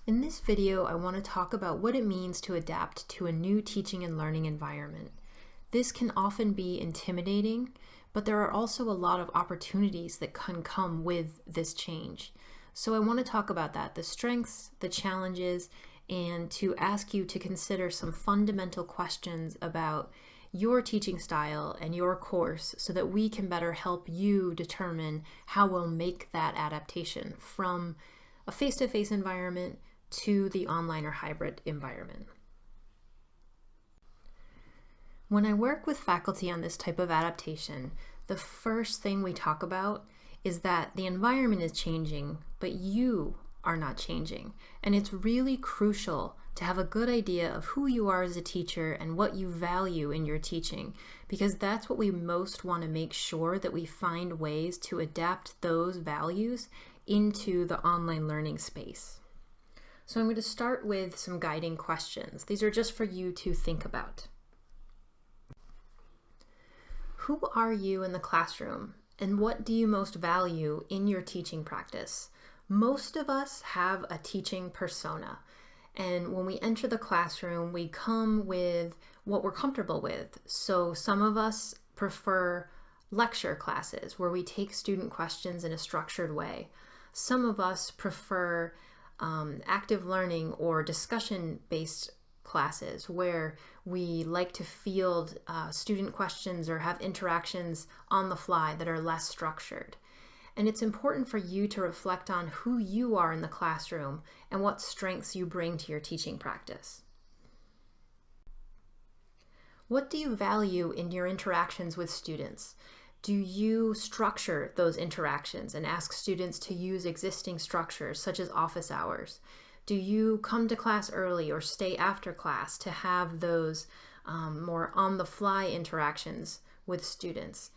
In this video, I want to talk about what it means to adapt to a new teaching and learning environment. This can often be intimidating, but there are also a lot of opportunities that can come with this change. So I want to talk about that, the strengths, the challenges, and to ask you to consider some fundamental questions about your teaching style and your course so that we can better help you determine how we'll make that adaptation from a face-to-face environment to the online or hybrid environment. When I work with faculty on this type of adaptation, the first thing we talk about is that the environment is changing, but you are not changing. And it's really crucial to have a good idea of who you are as a teacher and what you value in your teaching, because that's what we most want to make sure that we find ways to adapt those values into the online learning space. So I'm going to start with some guiding questions. These are just for you to think about. Who are you in the classroom, and what do you most value in your teaching practice? Most of us have a teaching persona, and when we enter the classroom, we come with what we're comfortable with. So some of us prefer lecture classes where we take student questions in a structured way. Some of us prefer active learning or discussion-based classes where we like to field student questions or have interactions on the fly that are less structured. And it's important for you to reflect on who you are in the classroom and what strengths you bring to your teaching practice. What do you value in your interactions with students? Do you structure those interactions and ask students to use existing structures such as office hours? Do you come to class early or stay after class to have those more on-the-fly interactions with students?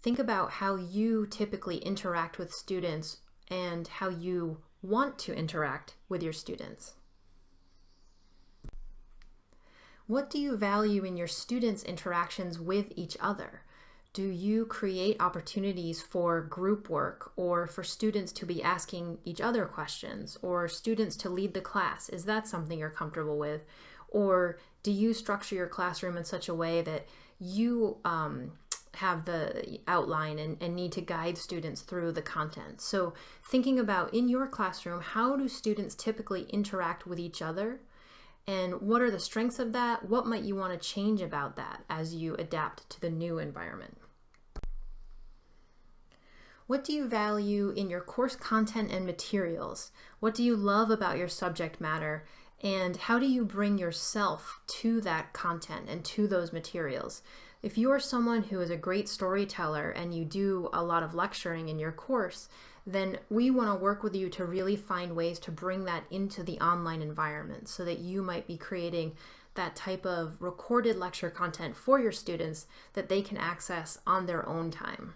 Think about how you typically interact with students and how you want to interact with your students. What do you value in your students' interactions with each other? Do you create opportunities for group work or for students to be asking each other questions or students to lead the class? Is that something you're comfortable with? Or do you structure your classroom in such a way that you have the outline and need to guide students through the content? So thinking about in your classroom, how do students typically interact with each other? And what are the strengths of that? What might you want to change about that as you adapt to the new environment? What do you value in your course content and materials? What do you love about your subject matter? And how do you bring yourself to that content and to those materials? If you are someone who is a great storyteller and you do a lot of lecturing in your course, then we want to work with you to really find ways to bring that into the online environment so that you might be creating that type of recorded lecture content for your students that they can access on their own time.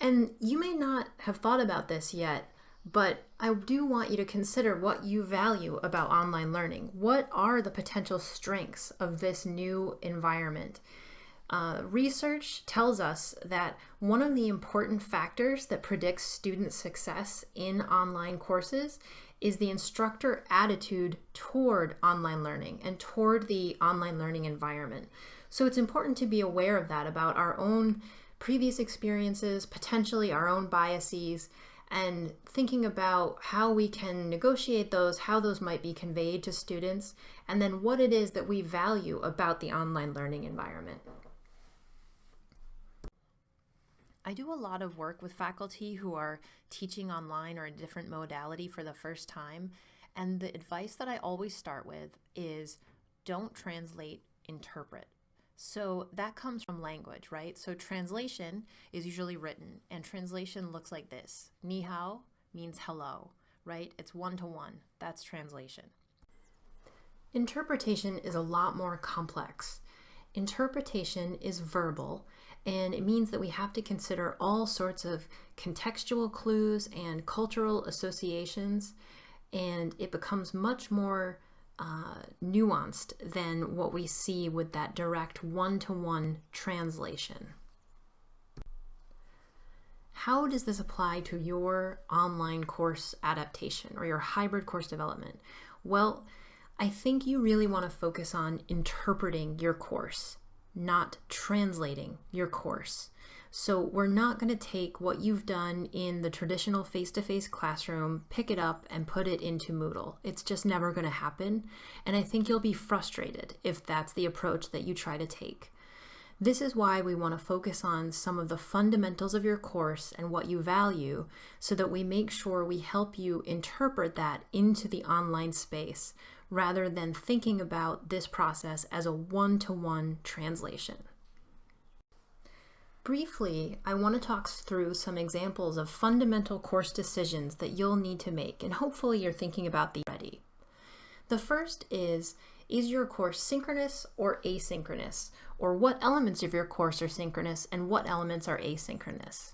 And you may not have thought about this yet, but I do want you to consider what you value about online learning. What are the potential strengths of this new environment? Research tells us that one of the important factors that predicts student success in online courses is the instructor attitude toward online learning and toward the online learning environment. So it's important to be aware of that about our own previous experiences, potentially our own biases, and thinking about how we can negotiate those, how those might be conveyed to students, and then what it is that we value about the online learning environment. I do a lot of work with faculty who are teaching online or a different modality for the first time, and the advice that I always start with is don't translate, interpret. So that comes from language, right? So translation is usually written, and translation looks like this. Ni hao means hello, right? It's one-to-one. That's translation. Interpretation is a lot more complex. Interpretation is verbal, and it means that we have to consider all sorts of contextual clues and cultural associations, and it becomes much more nuanced than what we see with that direct one-to-one translation. how does this apply to your online course adaptation or your hybrid course development? Well, I think you really want to focus on interpreting your course, not translating your course. So we're not going to take what you've done in the traditional face-to-face classroom, pick it up and put it into Moodle. It's just never going to happen. And I think you'll be frustrated if that's the approach that you try to take. This is why we want to focus on some of the fundamentals of your course and what you value so that we make sure we help you interpret that into the online space rather than thinking about this process as a one-to-one translation. Briefly, I want to talk through some examples of fundamental course decisions that you'll need to make, and hopefully you're thinking about these already. The first is your course synchronous or asynchronous? Or what elements of your course are synchronous and what elements are asynchronous?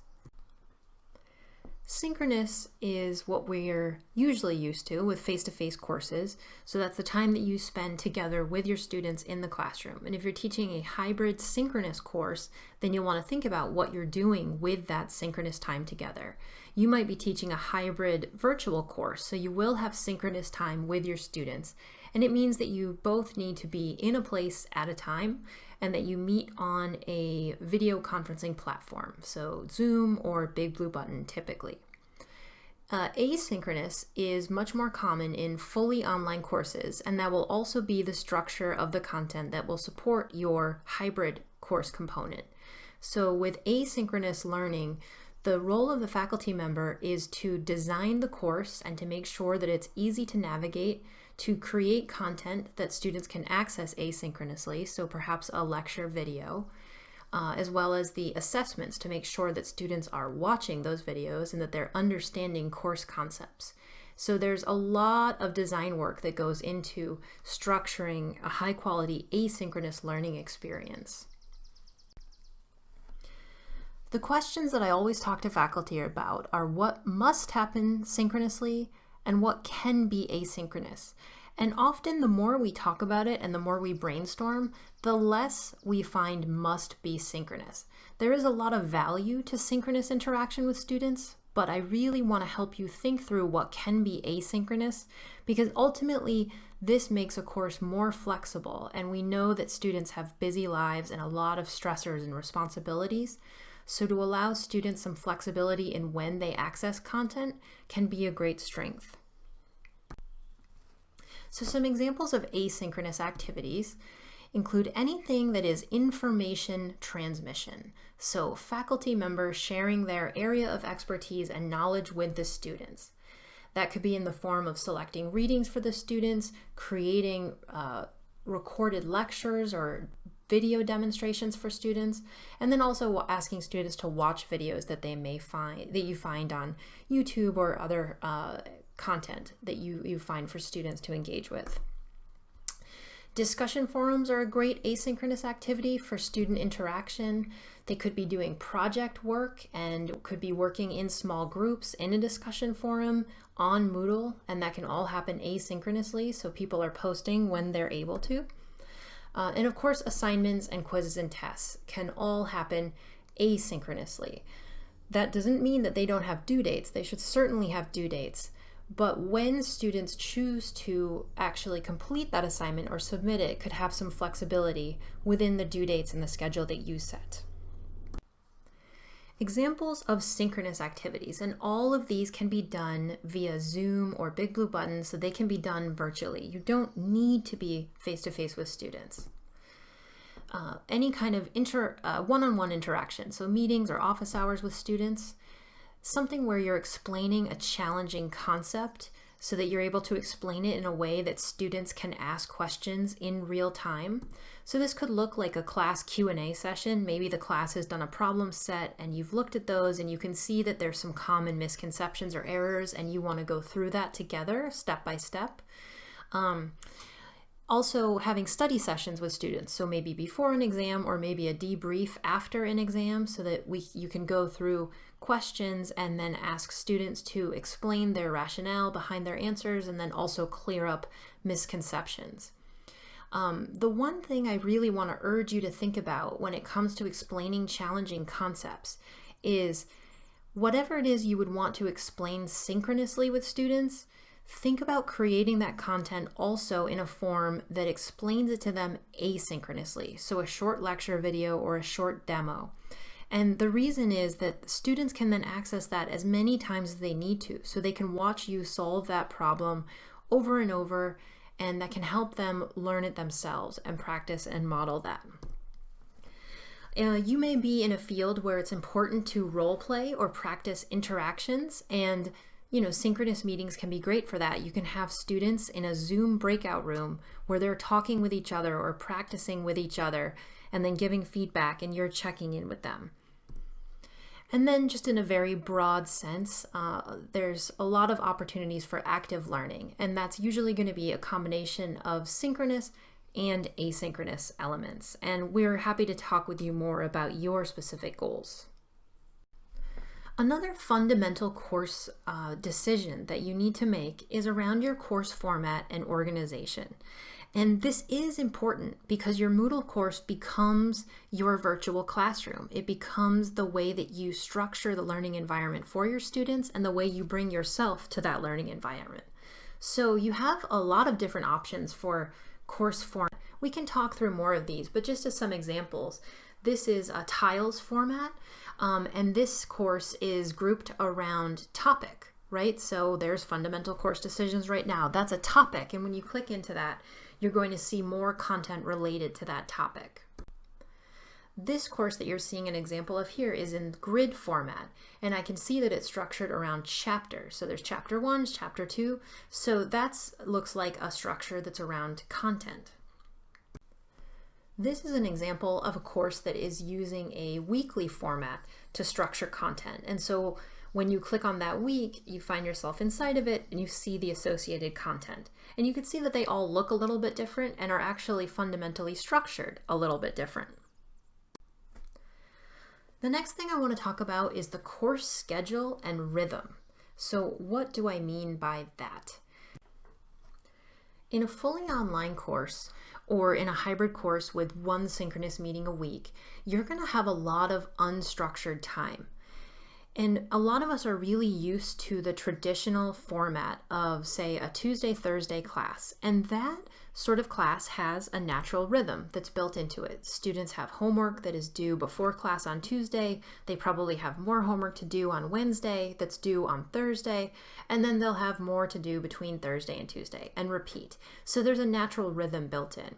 Synchronous is what we're usually used to with face-to-face courses. So that's the time that you spend together with your students in the classroom. And if you're teaching a hybrid synchronous course, then you'll want to think about what you're doing with that synchronous time together. You might be teaching a hybrid virtual course, so you will have synchronous time with your students. And it means that you both need to be in a place at a time and that you meet on a video conferencing platform, so Zoom or Big Blue Button typically. Asynchronous is much more common in fully online courses, and that will also be the structure of the content that will support your hybrid course component. So with asynchronous learning, the role of the faculty member is to design the course and to make sure that it's easy to navigate, to create content that students can access asynchronously, so perhaps a lecture video, as well as the assessments to make sure that students are watching those videos and that they're understanding course concepts. So there's a lot of design work that goes into structuring a high-quality asynchronous learning experience. The questions that I always talk to faculty about are what must happen synchronously and what can be asynchronous. And often the more we talk about it and the more we brainstorm, the less we find must be synchronous. There is a lot of value to synchronous interaction with students, but I really want to help you think through what can be asynchronous, because ultimately this makes a course more flexible, and we know that students have busy lives and a lot of stressors and responsibilities. So to allow students some flexibility in when they access content can be a great strength. So some examples of asynchronous activities include anything that is information transmission. So faculty members sharing their area of expertise and knowledge with the students. That could be in the form of selecting readings for the students, creating recorded lectures or video demonstrations for students, and then also asking students to watch videos that you find on YouTube or other content that you find for students to engage with. Discussion forums are a great asynchronous activity for student interaction. They could be doing project work and could be working in small groups in a discussion forum on Moodle, and that can all happen asynchronously, so people are posting when they're able to. And of course, assignments and quizzes and tests can all happen asynchronously. That doesn't mean that they don't have due dates. They should certainly have due dates. But when students choose to actually complete that assignment or submit it, could have some flexibility within the due dates and the schedule that you set. Examples of synchronous activities, and all of these can be done via Zoom or Big Blue Button, so they can be done virtually. You don't need to be face-to-face with students. Any kind of one-on-one interaction, so meetings or office hours with students, something where you're explaining a challenging concept so that you're able to explain it in a way that students can ask questions in real time. So this could look like a class Q&A session. Maybe the class has done a problem set and you've looked at those and you can see that there's some common misconceptions or errors and you want to go through that together step by step. Also having study sessions with students, so maybe before an exam or maybe a debrief after an exam, so that you can go through questions and then ask students to explain their rationale behind their answers and then also clear up misconceptions. The one thing I really want to urge you to think about when it comes to explaining challenging concepts is Whatever it is you would want to explain synchronously with students, think about creating that content also in a form that explains it to them asynchronously. So a short lecture video or a short demo. And the reason is that students can then access that as many times as they need to. So they can watch you solve that problem over and over, and that can help them learn it themselves and practice and model that. You may be in a field where it's important to role play or practice interactions, and synchronous meetings can be great for that. You can have students in a Zoom breakout room where they're talking with each other or practicing with each other and then giving feedback, and you're checking in with them. And then just in a very broad sense, there's a lot of opportunities for active learning, and that's usually going to be a combination of synchronous and asynchronous elements. And we're happy to talk with you more about your specific goals. Another fundamental course decision that you need to make is around your course format and organization. And this is important because your Moodle course becomes your virtual classroom. It becomes the way that you structure the learning environment for your students and the way you bring yourself to that learning environment. So you have a lot of different options for course format. We can talk through more of these, but just as some examples, this is a tiles format, and this course is grouped around topic, right? So there's fundamental course decisions right now. That's a topic, and when you click into that, you're going to see more content related to that topic. This course that you're seeing an example of here is in grid format, and I can see that it's structured around chapters. So there's chapter 1, chapter 2, so that looks like a structure that's around content. This is an example of a course that is using a weekly format to structure content, and so when you click on that week, you find yourself inside of it and you see the associated content. And you can see that they all look a little bit different and are actually fundamentally structured a little bit different. The next thing I want to talk about is the course schedule and rhythm. So what do I mean by that? In a fully online course, or in a hybrid course with one synchronous meeting a week, you're going to have a lot of unstructured time. And a lot of us are really used to the traditional format of, say, a Tuesday, Thursday class. And that sort of class has a natural rhythm that's built into it. Students have homework that is due before class on Tuesday. They probably have more homework to do on Wednesday that's due on Thursday. And then they'll have more to do between Thursday and Tuesday, and repeat. So there's a natural rhythm built in.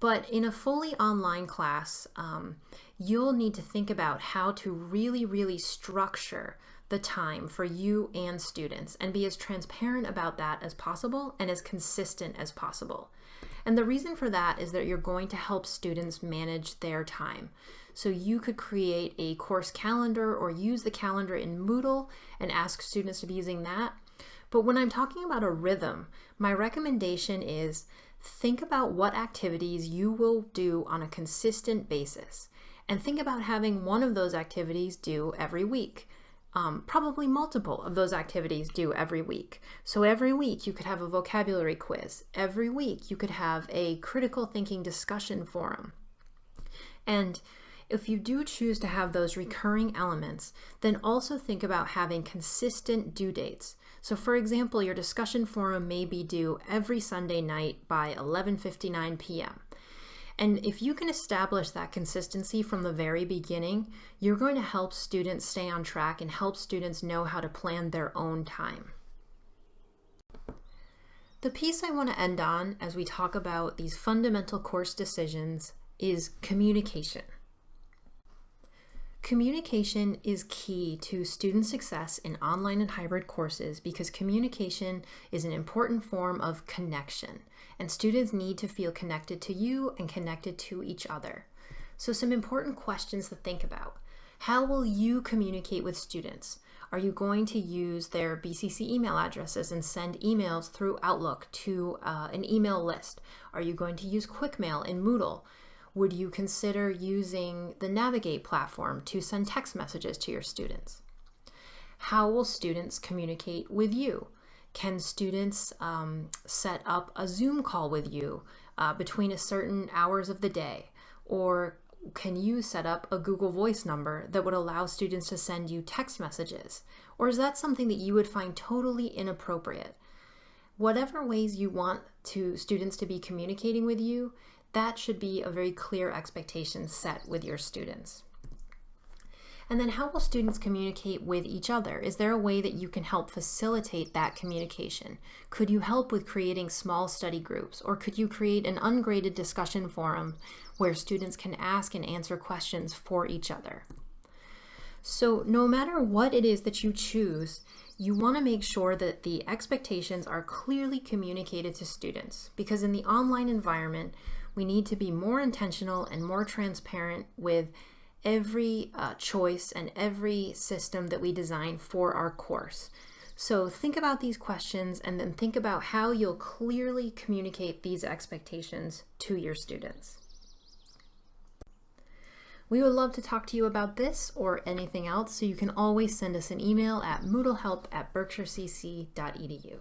But in a fully online class, you'll need to think about how to really structure the time for you and students and be as transparent about that as possible and as consistent as possible. And the reason for that is that you're going to help students manage their time. So you could create a course calendar or use the calendar in Moodle and ask students to be using that. But when I'm talking about a rhythm, my recommendation is think about what activities you will do on a consistent basis, and think about having one of those activities due every week. Probably multiple of those activities due every week. So every week you could have a vocabulary quiz. Every week you could have a critical thinking discussion forum. And if you do choose to have those recurring elements, then also think about having consistent due dates. So for example, your discussion forum may be due every Sunday night by 11:59 p.m. And if you can establish that consistency from the very beginning, you're going to help students stay on track and help students know how to plan their own time. The piece I want to end on as we talk about these fundamental course decisions is communication. Communication is key to student success in online and hybrid courses because communication is an important form of connection, and students need to feel connected to you and connected to each other. So some important questions to think about. How will you communicate with students? Are you going to use their BCC email addresses and send emails through Outlook to an email list? Are you going to use QuickMail in Moodle? Would you consider using the Navigate platform to send text messages to your students? How will students communicate with you? Can students set up a Zoom call with you between a certain hours of the day? Or Can you set up a Google Voice number that would allow students to send you text messages? Or is that something that you would find totally inappropriate? Whatever ways you want students to be communicating with you, that should be a very clear expectation set with your students. And then how will students communicate with each other? Is there a way that you can help facilitate that communication? Could you help with creating small study groups, or could you create an ungraded discussion forum where students can ask and answer questions for each other? So no matter what it is that you choose, you want to make sure that the expectations are clearly communicated to students, because in the online environment, we need to be more intentional and more transparent with every choice and every system that we design for our course. So think about these questions and then think about how you'll clearly communicate these expectations to your students. We would love to talk to you about this or anything else, so you can always send us an email at moodlehelp@berkshirecc.edu.